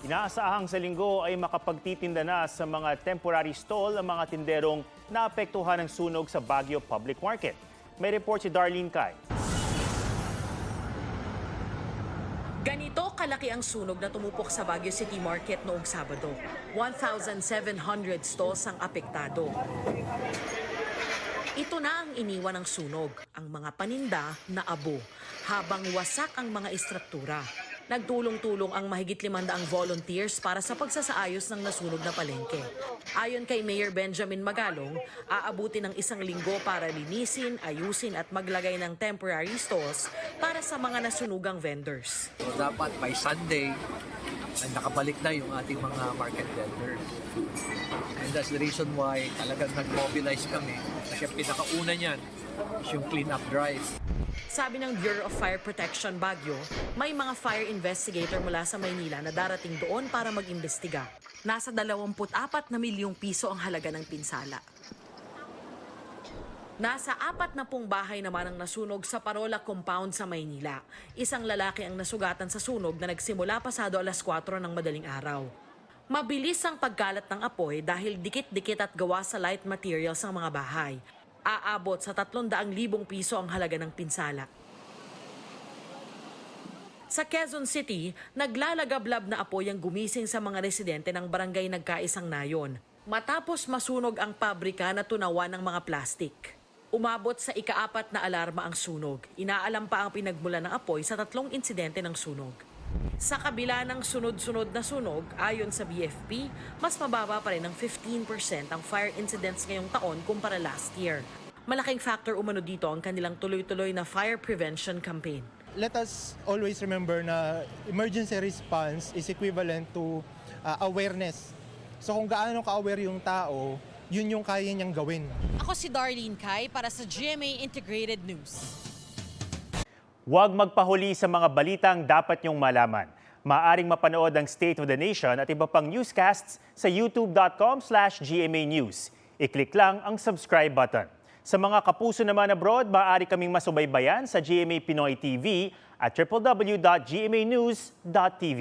Inaasahang sa linggo ay makapagtitinda na sa mga temporary stall ang mga tinderong naapektuhan ng sunog sa Baguio Public Market. May report si Darlene Kai. Ganito kalaki ang sunog na tumupok sa Baguio City Market noong Sabado. 1,700 stalls ang apektado. Ito na ang iniwan ng sunog, ang mga paninda na abo, habang wasak ang mga istruktura. Nagtulong-tulong ang mahigit 500 volunteers para sa pagsasaayos ng nasunog na palengke. Ayon kay Mayor Benjamin Magalong, aabuti ng 1 linggo para linisin, ayusin at maglagay ng temporary stalls para sa mga nasunugang vendors. So dapat by Sunday ay nakabalik na yung ating mga market vendors. And that's the reason why talagang nag-mobilize kami kasi ang pinakauna niyan is yung clean-up drive. Sabi ng Bureau of Fire Protection Baguio, may mga fire investigator mula sa Maynila na darating doon para mag-imbestiga. Nasa 24 na milyong piso ang halaga ng pinsala. Nasa 40 bahay naman ang nasunog sa Parola Compound sa Maynila. Isang lalaki ang nasugatan sa sunog na nagsimula pasado 4:00 ng madaling araw. Mabilis ang pagkalat ng apoy dahil dikit-dikit at gawa sa light materials ang mga bahay. Aabot sa 300,000 piso ang halaga ng pinsala. Sa Quezon City, naglalagablab na apoy ang gumising sa mga residente ng barangay Nagkaisang Nayon matapos masunog ang pabrika na tunawan ng mga plastik. Umabot sa ika-4 na alarma ang sunog. Inaalam pa ang pinagmulan ng apoy sa 3 insidente ng sunog. Sa kabila ng sunod-sunod na sunog, ayon sa BFP, mas mababa pa rin ng 15% ang fire incidents ngayong taon kumpara last year. Malaking factor umano dito ang kanilang tuloy-tuloy na fire prevention campaign. Let us always remember na emergency response is equivalent to awareness. So kung gaano ka-aware yung tao, yun yung kaya niyang gawin. Ako si Darlene Kai para sa GMA Integrated News. Huwag magpahuli sa mga balitang dapat niyong malaman. Maaring mapanood ang State of the Nation at iba pang newscasts sa youtube.com/GMA News. I-click lang ang subscribe button. Sa mga kapuso naman abroad, maaari kaming masubaybayan sa GMA Pinoy TV at www.gmanews.tv.